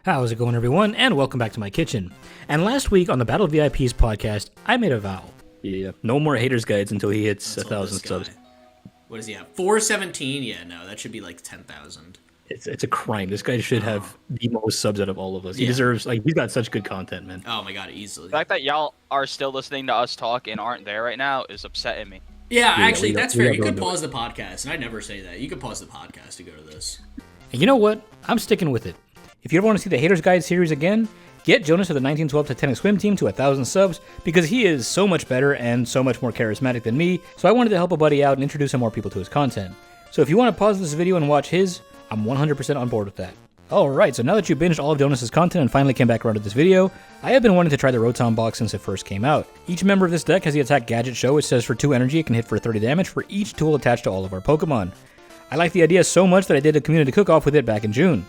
How's it going, everyone, and welcome back to my kitchen. And last week on the Battle VIPs podcast, I made a vow. Yeah, no more haters guides until he hits 1,000 subs. What does he have? 417? Yeah, no, that should be like 10,000. It's a crime. This guy should have the most subs out of all of us. He deserves, like, he's got such good content, man. Oh my god, easily. The fact that y'all are still listening to us talk and aren't there right now is upsetting me. Yeah, actually, that's fair. You could pause the podcast, and I never say that. You could pause the podcast to go to this. And you know what? I'm sticking with it. If you ever want to see the Haters Guide series again, get Jonas of the 1912 Titanic Swim Team to 1,000 subs, because he is so much better and so much more charismatic than me, so I wanted to help a buddy out and introduce some more people to his content. So if you want to pause this video and watch his, I'm 100% on board with that. Alright, so now that you binged all of Jonas's content and finally came back around to this video, I have been wanting to try the Rotom Box since it first came out. Each member of this deck has the attack gadget show, which says for 2 energy it can hit for 30 damage for each tool attached to all of our Pokemon. I like the idea so much that I did a community cook-off with it back in June.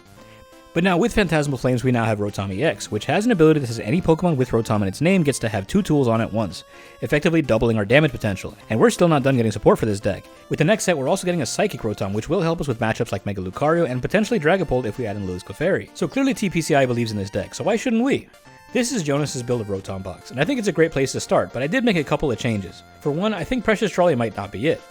But now with Phantasmal Flames we now have Rotom EX, which has an ability that says any Pokemon with Rotom in its name gets to have 2 tools on at once, effectively doubling our damage potential, and we're still not done getting support for this deck. With the next set we're also getting a Psychic Rotom, which will help us with matchups like Mega Lucario and potentially Dragapult if we add in Lil's Clefairy. So clearly TPCI believes in this deck, so why shouldn't we? This is Jonas's build of Rotom Box, and I think it's a great place to start, but I did make a couple of changes. For one, I think Precious Trolley might not be it.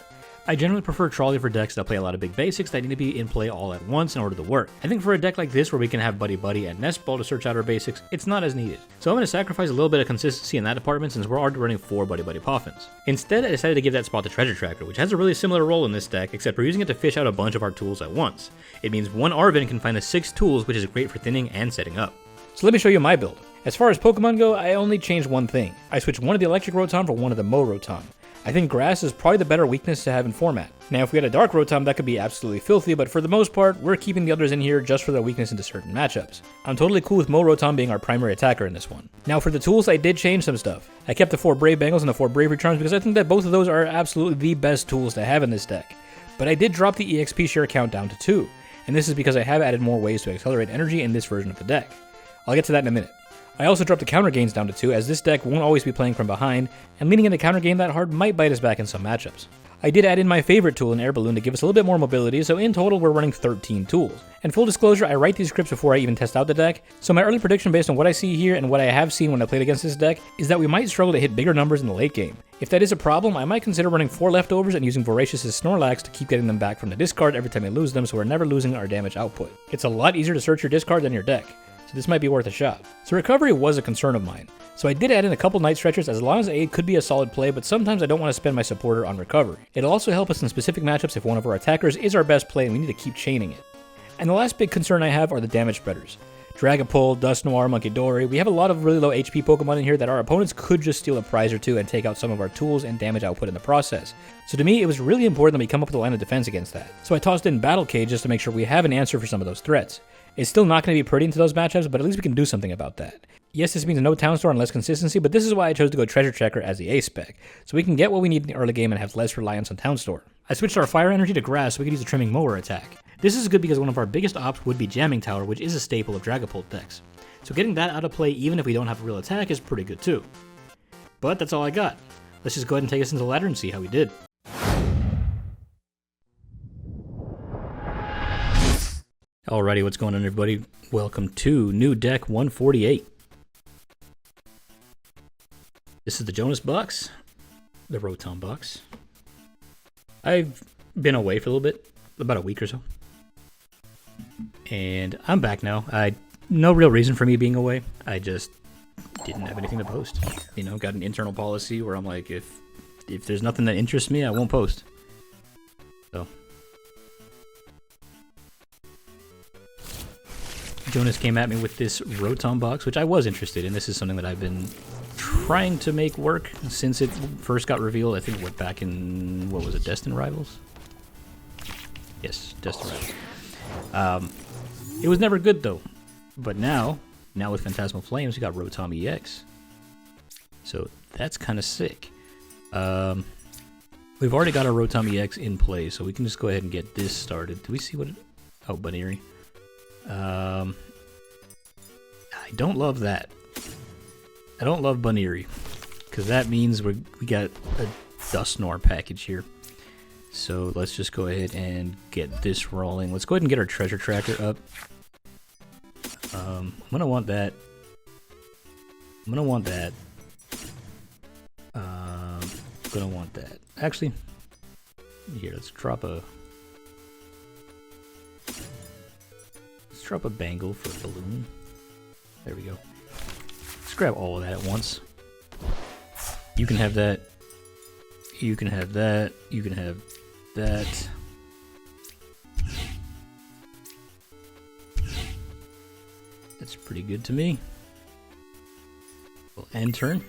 I generally prefer Trolley for decks that play a lot of big basics that need to be in play all at once in order to work. I think for a deck like this where we can have Buddy-Buddy and Nest Ball to search out our basics, it's not as needed. So I'm going to sacrifice a little bit of consistency in that department since we're already running 4 Buddy-Buddy Poffins. Instead, I decided to give that spot to Treasure Tracker, which has a really similar role in this deck, except we're using it to fish out a bunch of our tools at once. It means one Arven can find us 6 tools, which is great for thinning and setting up. So let me show you my build. As far as Pokemon go, I only changed one thing. I switched one of the Electric Rotom for one of the Mow Rotom. I think Grass is probably the better weakness to have in format. Now if we had a Dark Rotom that could be absolutely filthy, but for the most part, we're keeping the others in here just for their weakness into certain matchups. I'm totally cool with Mow Rotom being our primary attacker in this one. Now for the tools, I did change some stuff. I kept the 4 Brave Bangles and the 4 Bravery Charms because I think that both of those are absolutely the best tools to have in this deck. But I did drop the EXP share count down to 2, and this is because I have added more ways to accelerate energy in this version of the deck. I'll get to that in a minute. I also dropped the counter gains down to 2, as this deck won't always be playing from behind, and leaning into counter gain that hard might bite us back in some matchups. I did add in my favorite tool in Air Balloon to give us a little bit more mobility, so in total we're running 13 tools. And full disclosure, I write these scripts before I even test out the deck, so my early prediction based on what I see here and what I have seen when I played against this deck is that we might struggle to hit bigger numbers in the late game. If that is a problem, I might consider running 4 leftovers and using Voracious's Snorlax to keep getting them back from the discard every time we lose them, so we're never losing our damage output. It's a lot easier to search your discard than your deck, so this might be worth a shot. So recovery was a concern of mine, so I did add in a couple Night Stretchers as long as aid could be a solid play, but sometimes I don't want to spend my supporter on recovery. It'll also help us in specific matchups if one of our attackers is our best play and we need to keep chaining it. And the last big concern I have are the damage spreaders. Dragapult, Dusknoir, Munkidori, we have a lot of really low HP Pokemon in here that our opponents could just steal a prize or two and take out some of our tools and damage output in the process. So to me, it was really important that we come up with a line of defense against that. So I tossed in Battle Cage just to make sure we have an answer for some of those threats. It's still not going to be pretty into those matchups, but at least we can do something about that. Yes, this means no Town Store and less consistency, but this is why I chose to go Treasure Tracker as the ace spec, so we can get what we need in the early game and have less reliance on Town Store. I switched our Fire Energy to Grass so we could use a Trimming Mower attack. This is good because one of our biggest ops would be Jamming Tower, which is a staple of Dragapult decks. So getting that out of play even if we don't have a real attack is pretty good too. But that's all I got. Let's just go ahead and take us into the ladder and see how we did. Alrighty, what's going on everybody? Welcome to new deck 148. This is the Jonas box, the Rotom box. I've been away for a little bit, about a week or so. And I'm back now. No real reason for me being away. I just didn't have anything to post. You know, got an internal policy where I'm like, if there's nothing that interests me, I won't post. So Jonas came at me with this Rotom box, which I was interested in. This is something that I've been trying to make work since it first got revealed. I think back in, what was it, Destined Rivals? Yes, Destined Rivals. It was never good though. But now with Phantasmal Flames, we got Rotom EX. So that's kind of sick. We've already got our Rotom EX in play, so we can just go ahead and get this started. Do we see what it... Oh, Buddy-Buddy. I don't love that. I don't love Buddy-Buddy, because that means we got a Dusknoir package here. So let's just go ahead and get this rolling. Let's go ahead and get our Treasure Tracker up. I'm gonna want that. I'm gonna want that. Gonna want that. Actually, here, let's drop a bangle for a balloon. There we go. Let's grab all of that at once. You can have that. You can have that. You can have that. That's pretty good to me. We'll end turn.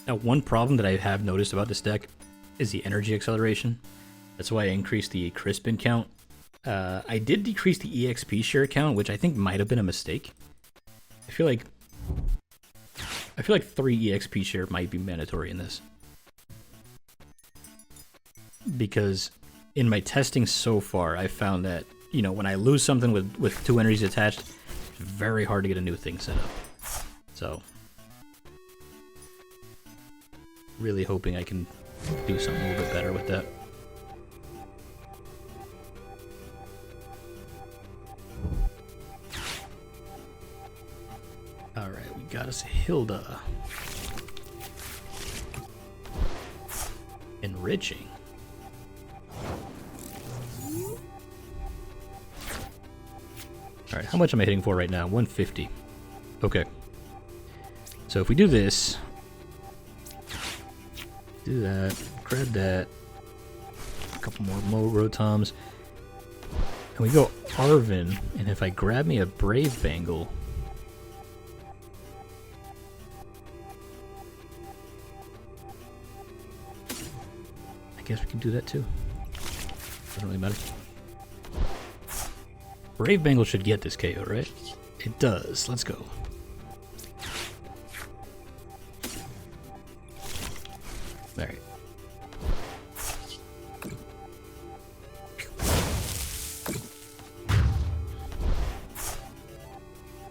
Now, one problem that I have noticed about this deck is the energy acceleration. That's why I increased the Crispin count. I did decrease the EXP share count, which I think might have been a mistake. I feel like 3 EXP share might be mandatory in this. Because in my testing so far, I found that, you know, when I lose something with 2 energies attached, it's very hard to get a new thing set up. So, really hoping I can do something a little bit better with that. Alright, we got us Hilda. Enriching. Alright, how much am I hitting for right now? 150. Okay. So if we do this, do that, grab that, a couple more Mow Rotoms, and we go Arven, and if I grab me a Brave Bangle, I guess we can do that too. Doesn't really matter. Brave Bangle should get this KO, right? It does. Let's go. Alright.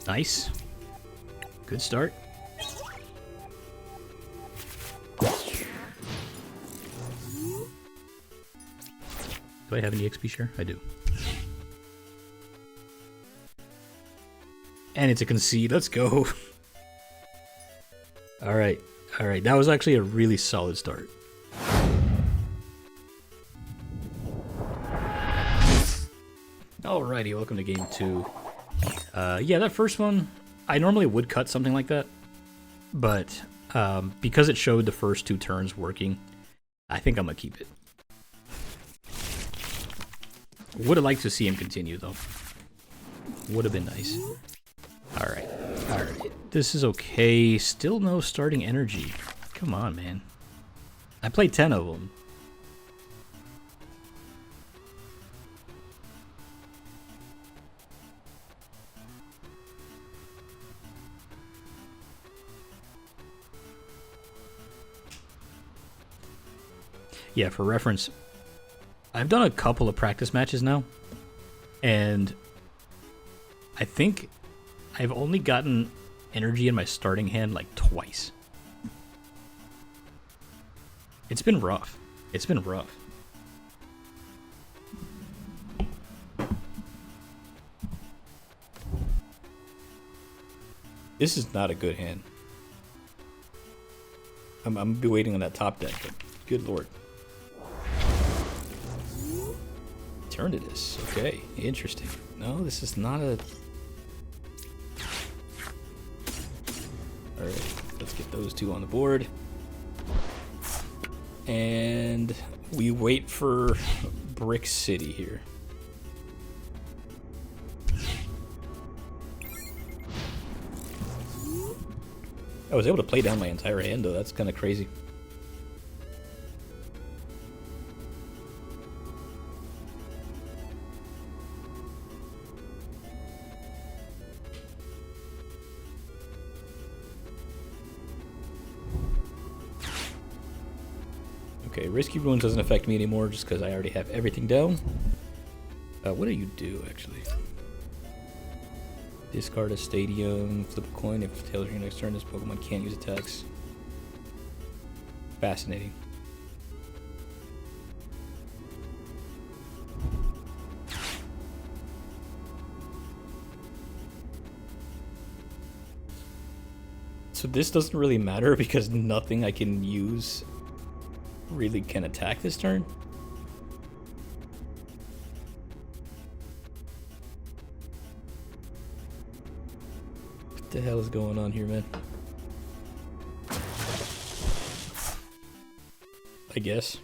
Nice. Good start. Do I have any XP share? I do. And it's a concede. Let's go. Alright. Alright. That was actually a really solid start. Alrighty. Welcome to game 2. Yeah, that first one, I normally would cut something like that. But because it showed the first 2 turns working, I think I'm going to keep it. Would have liked to see him continue, though. Would have been nice. Alright. Alright. This is okay. Still no starting energy. Come on, man. I played 10 of them. Yeah, for reference, I've done a couple of practice matches now, and I think I've only gotten energy in my starting hand like twice. It's been rough. It's been rough. This is not a good hand. I'm gonna be waiting on that top deck, but good lord. Turn to this. Okay, interesting. No, this is not a... Alright, let's get those 2 on the board. And we wait for Brick City here. I was able to play down my entire hand, though. That's kind of crazy. Okay, Risky Ruins doesn't affect me anymore just because I already have everything down. What do you do, actually? Discard a stadium, flip a coin. If tails your next turn, this Pokemon can't use attacks. Fascinating. So this doesn't really matter because nothing I can use really can attack this turn. What the hell is going on here, man? I guess.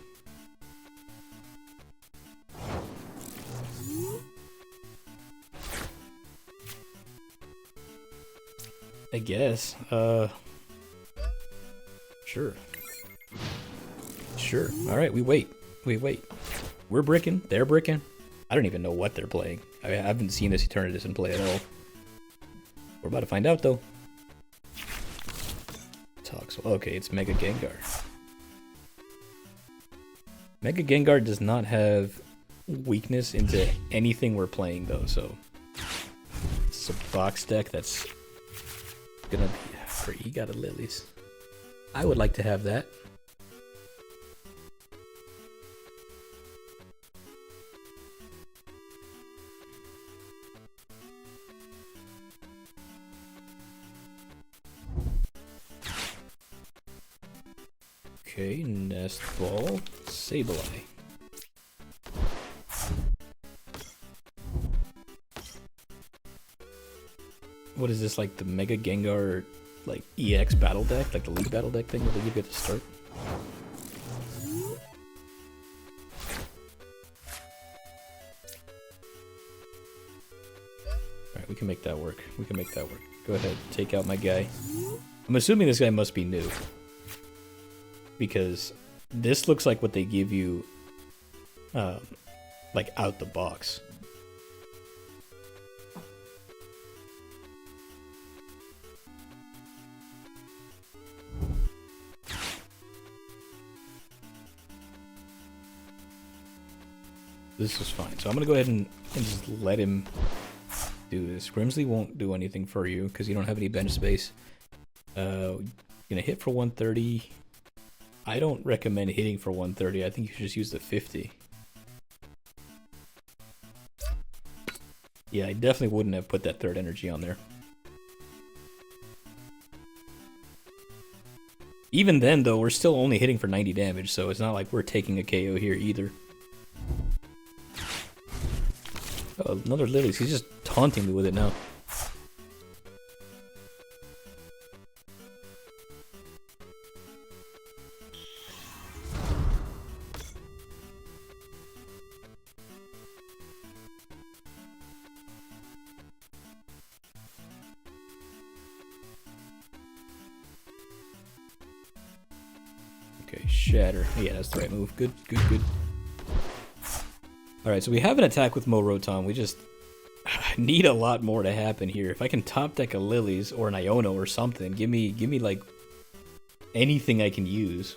Sure. Sure. Alright, we wait. We're bricking. They're bricking. I don't even know what they're playing. I haven't seen this Eternatus in play at all. We're about to find out, though. Toxel. Okay, it's Mega Gengar. Mega Gengar does not have weakness into anything we're playing, though, so... It's a box deck that's gonna be free. You got a Lillies. I would like to have that. Okay, Nest Ball, Sableye. What is this, like the Mega Gengar, like EX battle deck, like the League battle deck thing that they give you at the start? Alright, we can make that work. Go ahead, take out my guy. I'm assuming this guy must be new. Because this looks like what they give you, like out the box. This is fine. So I'm going to go ahead and just let him do this. Grimsley won't do anything for you because you don't have any bench space. Going to hit for 130. I don't recommend hitting for 130. I think you should just use the 50. Yeah, I definitely wouldn't have put that third energy on there. Even then, though, we're still only hitting for 90 damage, so it's not like we're taking a KO here either. Oh, another Lillies. He's just taunting me with it now. Okay, Shatter. Yeah, that's the right move. Good. Alright, so we have an attack with Mow Rotom. We just need a lot more to happen here. If I can top deck a Lillies or an Iono or something, give me like anything I can use.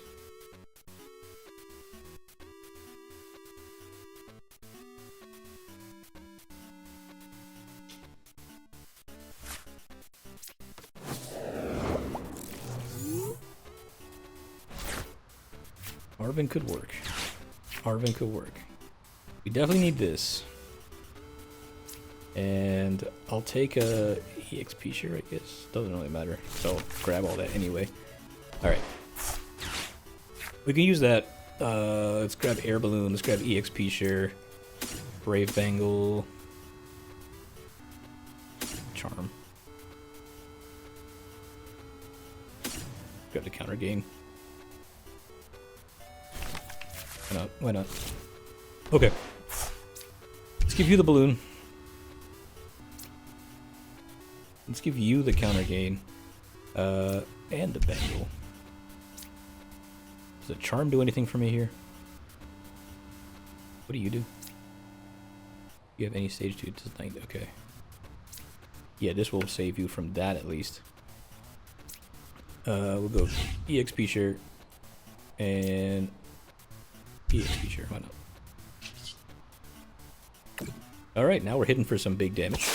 Arven could work. We definitely need this. And I'll take a EXP share, I guess. Doesn't really matter. So I'll grab all that anyway. Alright. We can use that. Let's grab Air Balloon. Let's grab EXP share. Brave Bangle. Charm. Grab the Counter Gain. Why not? Okay. Let's give you the balloon. Let's give you the Counter Gain. And the Bangle. Does the Charm do anything for me here? What do you do? You have any stage 2 tonight? Okay. Yeah, this will save you from that at least. We'll go EXP share. And EXP share, why not? Alright, now we're hitting for some big damage.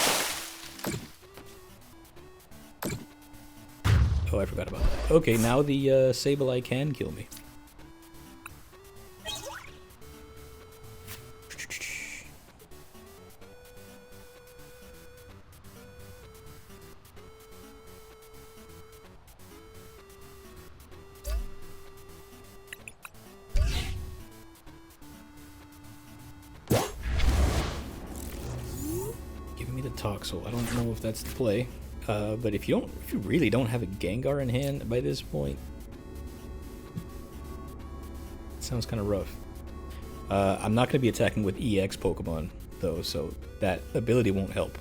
Oh, I forgot about that. Okay, now the Sableye can kill me. Giving me the Toxel. I don't know if that's the play. But if you really don't have a Gengar in hand by this point, it sounds kind of rough. I'm not going to be attacking with EX Pokemon though, so that ability won't help.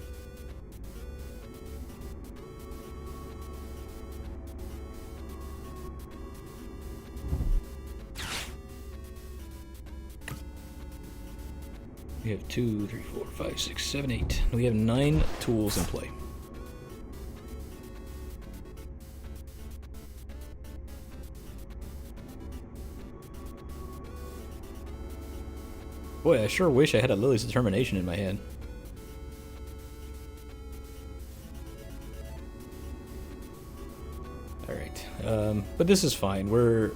We have 2, 3, 4, 5, 6, 7, 8. We have 9 tools in play. Boy, I sure wish I had a Lillie's Determination in my hand. Alright, but this is fine. We're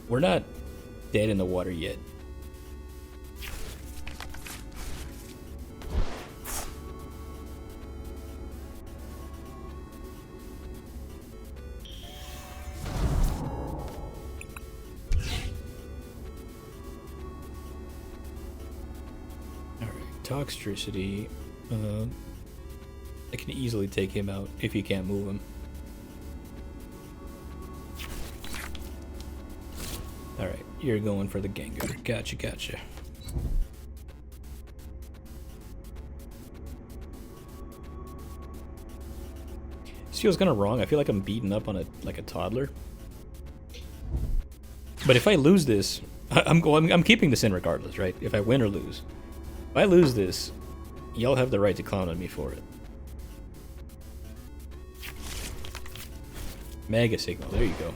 not dead in the water yet. Toxtricity, I can easily take him out if you can't move him. Alright, you're going for the Gengar. Gotcha, gotcha. This feels kind of wrong. I feel like I'm beaten up on like a toddler. But if I lose this, I'm keeping this in regardless, right? If I win or lose. If I lose this, y'all have the right to clown on me for it. Mega Signal, there you go.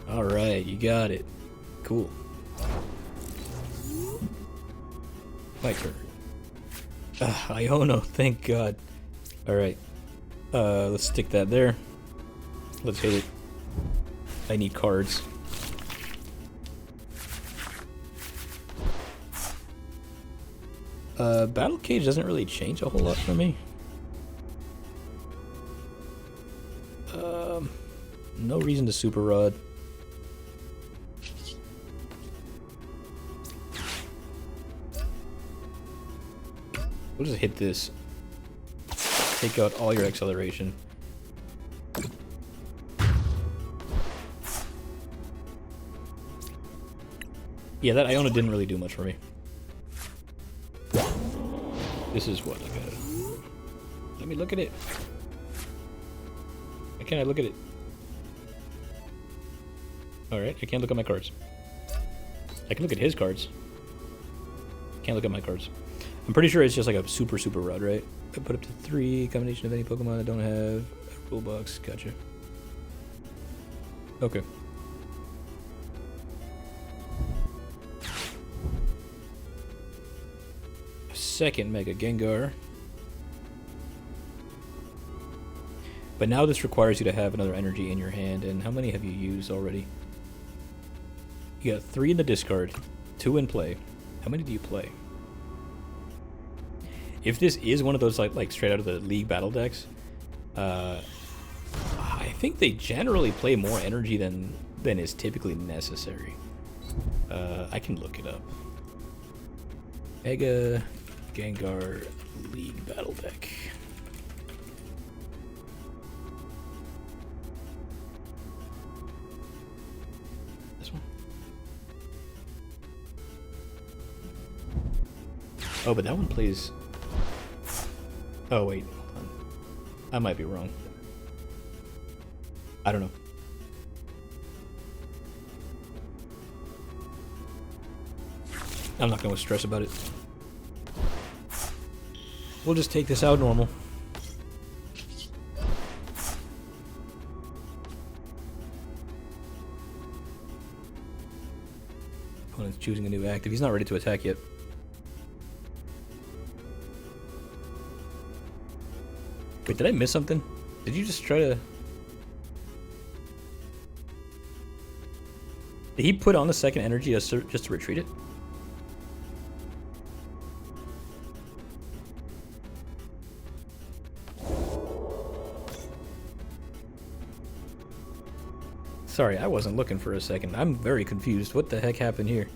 Alright, you got it. Cool. My turn. Iono, thank God. Alright. Let's stick that there. Let's hit it. I need cards. Battle Cage doesn't really change a whole lot for me. No reason to Super Rod. We'll just hit this. Take out all your acceleration. Yeah, that Iono didn't really do much for me. This is what I gotta... Let me look at it. Why can't I look at it? Alright, I can't look at my cards. I can look at his cards. Can't look at my cards. I'm pretty sure it's just like a super rod, right? I put up to 3, combination of any Pokemon I don't have. Rule box, gotcha. Okay. Second Mega Gengar. But now this requires you to have another energy in your hand, and how many have you used already? You got 3 in the discard, 2 in play. How many do you play? If this is one of those like straight out of the League battle decks, I think they generally play more energy than is typically necessary. I can look it up. Mega Gengar League battle deck. This one? Oh, but that one plays... Oh, wait. Hold on. I might be wrong. I don't know. I'm not going to stress about it. We'll just take this out normal. Opponent's choosing a new active. He's not ready to attack yet. Wait, did I miss something? Did you just try to... Did he put on the second energy just to retreat it? Sorry, I wasn't looking for a second. I'm very confused. What the heck happened here?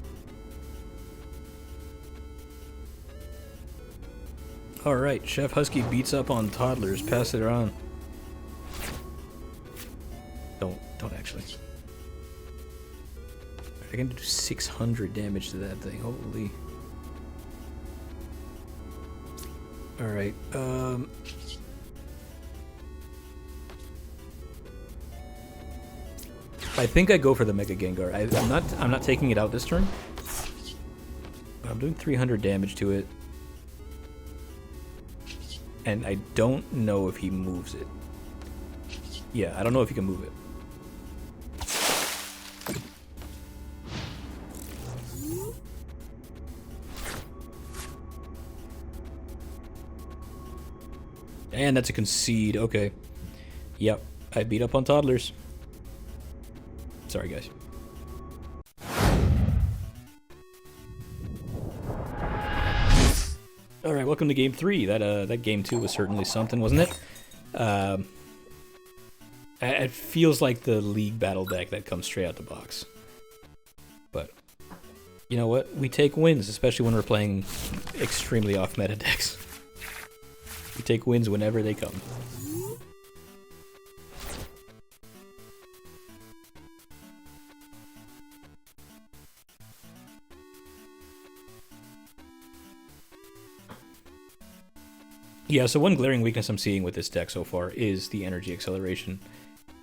Alright, Chef Husky beats up on toddlers. Pass it on. Don't actually. I can do 600 damage to that thing. Holy. Alright, I think I go for the Mega Gengar. I'm not taking it out this turn. But I'm doing 300 damage to it. And I don't know if he moves it. Yeah, I don't know if he can move it. And that's a concede. Okay. Yep. I beat up on toddlers. Sorry, guys. All right, welcome to Game 3. That Game 2 was certainly something, wasn't it? It feels like the League Battle deck that comes straight out the box. But you know what? We take wins, especially when we're playing extremely off-meta decks. We take wins whenever they come. Yeah, so one glaring weakness I'm seeing with this deck so far is the energy acceleration.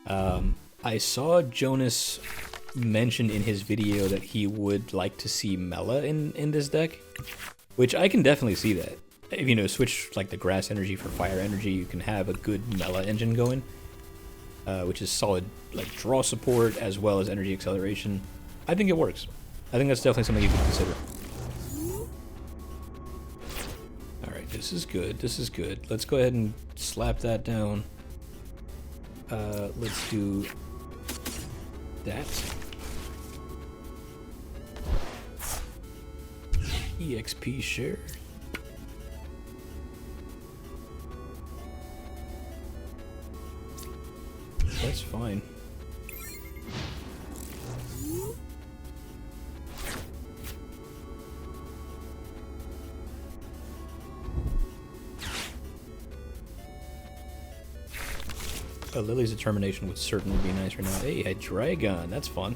I saw Jonas mention in his video that he would like to see Mela in this deck, which I can definitely see that. If you know, switch like the grass energy for fire energy, you can have a good Mela engine going, which is solid like draw support as well as energy acceleration. I think it works. I think that's definitely something you can consider. Alright, this is good. This is good. Let's go ahead and slap that down. Let's do that. EXP share. That's fine. Lillie's determination would certainly be nice right now. Hey, a Dragon. That's fun.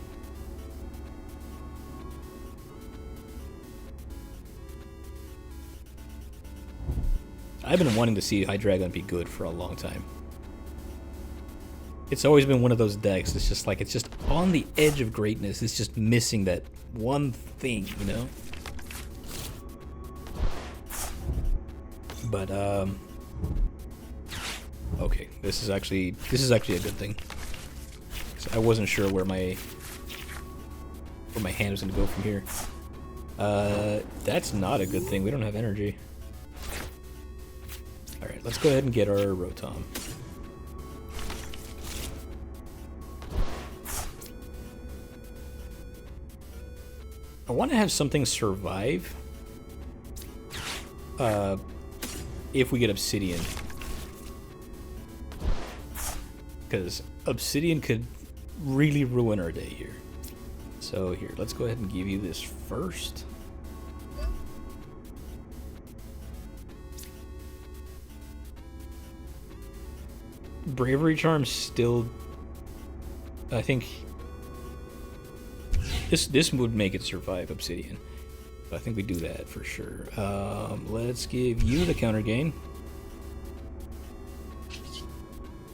I've been wanting to see Hydreigon be good for a long time. It's always been one of those decks. It's just like, it's just on the edge of greatness. It's just missing that one thing, you know? But, okay, this is actually a good thing. So I wasn't sure where my hand was gonna go from here. That's not a good thing. We don't have energy. All right, let's go ahead and get our Rotom. I want to have something survive. If we get Obsidian. Because Obsidian could really ruin our day here. So here, let's go ahead and give you this first. Bravery Charm still, I think this would make it survive Obsidian. But I think we do that for sure. Let's give you the Counter Gain.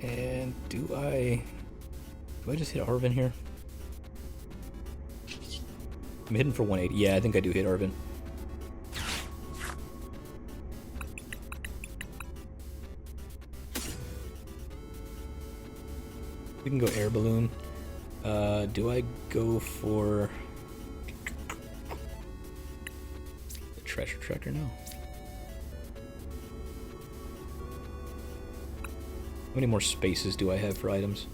And do I just hit Arven here? I'm hitting for 180. Yeah, I think I do hit Arven. We can go Air Balloon. Do I go for the Treasure Tractor now? How many more spaces do I have for items?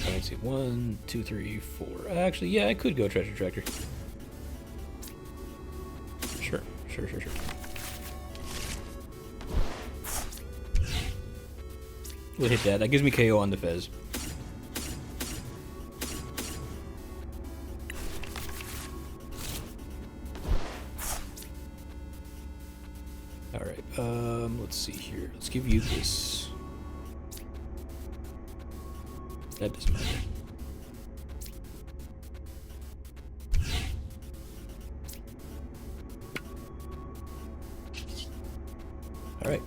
Let's see, 1, 2, 3, 4. Actually, yeah, I could go treasure tractor. Sure. We'll hit that. That gives me KO on the Fez. Alright, let's see here. Let's give you this. That doesn't matter. Alright.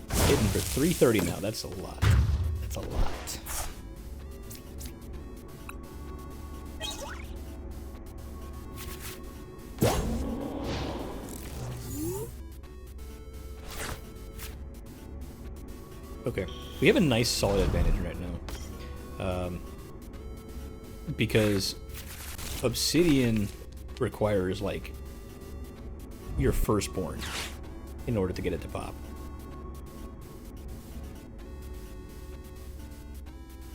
Hitting for 330 now. That's a lot. That's a lot. Okay. We have a nice solid advantage right now. Because Obsidian requires, like, your firstborn in order to get it to pop.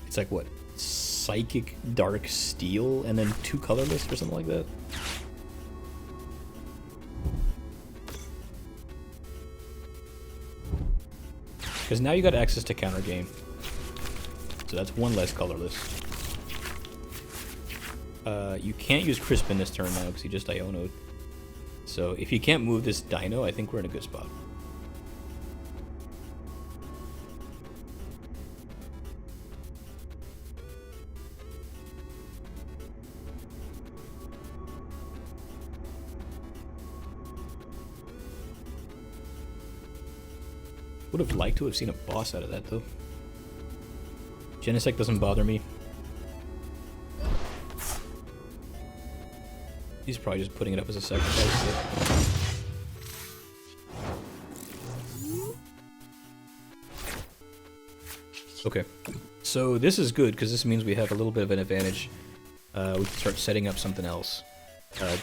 It's like, what? Psychic Dark Steel and then 2 colorless or something like that? Because now you got access to Counter Gain. So that's 1 less colorless. You can't use Crispin this turn now because he just Iono'd. So if you can't move this Dino, I think we're in a good spot. Would have liked to have seen a boss out of that, though. Genesect doesn't bother me. He's probably just putting it up as a sacrifice. Okay. So this is good, because this means we have a little bit of an advantage. We can start setting up something else.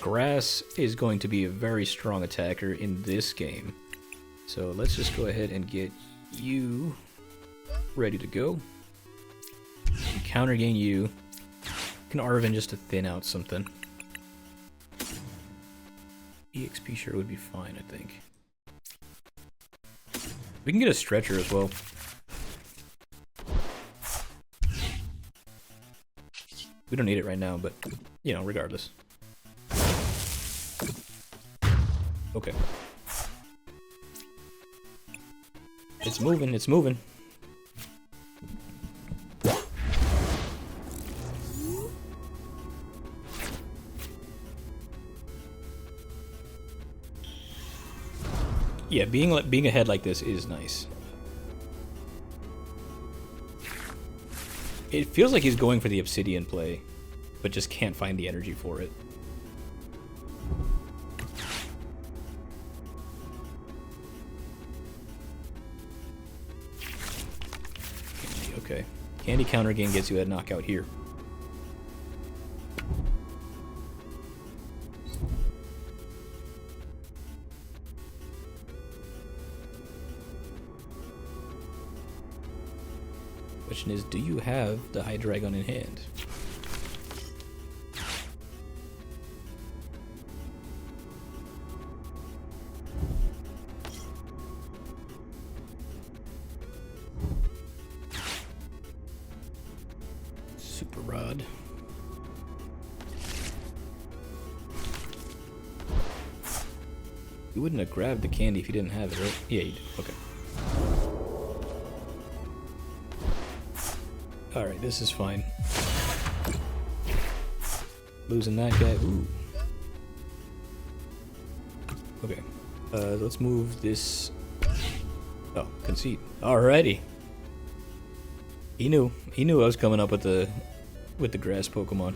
Grass is going to be a very strong attacker in this game. So let's just go ahead and get you ready to go. Counter gain you. Can Arven just to thin out something. EXP sure would be fine, I think. We can get a stretcher as well. We don't need it right now, but, you know, regardless. Okay. It's moving, it's moving. Yeah, being ahead like this is nice. It feels like he's going for the Obsidian play, but just can't find the energy for it. Okay. Candy counter gain gets you a knockout here. Question is, do you have the Hydreigon in hand? Super Rod. You wouldn't have grabbed the candy if you didn't have it, right? Yeah, you did. Okay. Alright, this is fine. Losing that guy. Ooh. Okay. Let's move this. Oh, concede. Alrighty. He knew I was coming up with the grass Pokemon.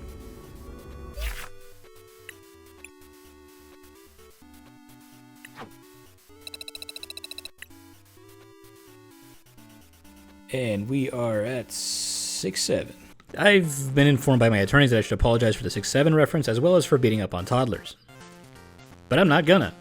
And we are at 6-7. I've been informed by my attorneys that I should apologize for the 6-7 reference as well as for beating up on toddlers. But I'm not gonna.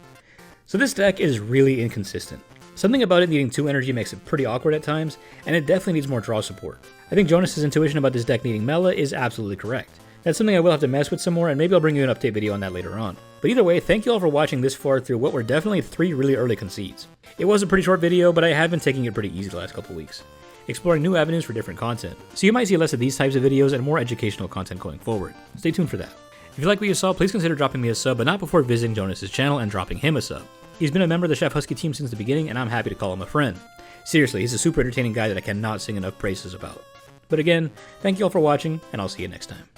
So this deck is really inconsistent. Something about it needing 2 energy makes it pretty awkward at times, and it definitely needs more draw support. I think Jonas' intuition about this deck needing Mela is absolutely correct. That's something I will have to mess with some more, and maybe I'll bring you an update video on that later on. But either way, thank you all for watching this far through what were definitely 3 really early concedes. It was a pretty short video, but I have been taking it pretty easy the last couple weeks, exploring new avenues for different content. So you might see less of these types of videos and more educational content going forward. Stay tuned for that. If you like what you saw, please consider dropping me a sub, but not before visiting Jonas' channel and dropping him a sub. He's been a member of the Chef Husky team since the beginning, and I'm happy to call him a friend. Seriously, he's a super entertaining guy that I cannot sing enough praises about. But again, thank you all for watching, and I'll see you next time.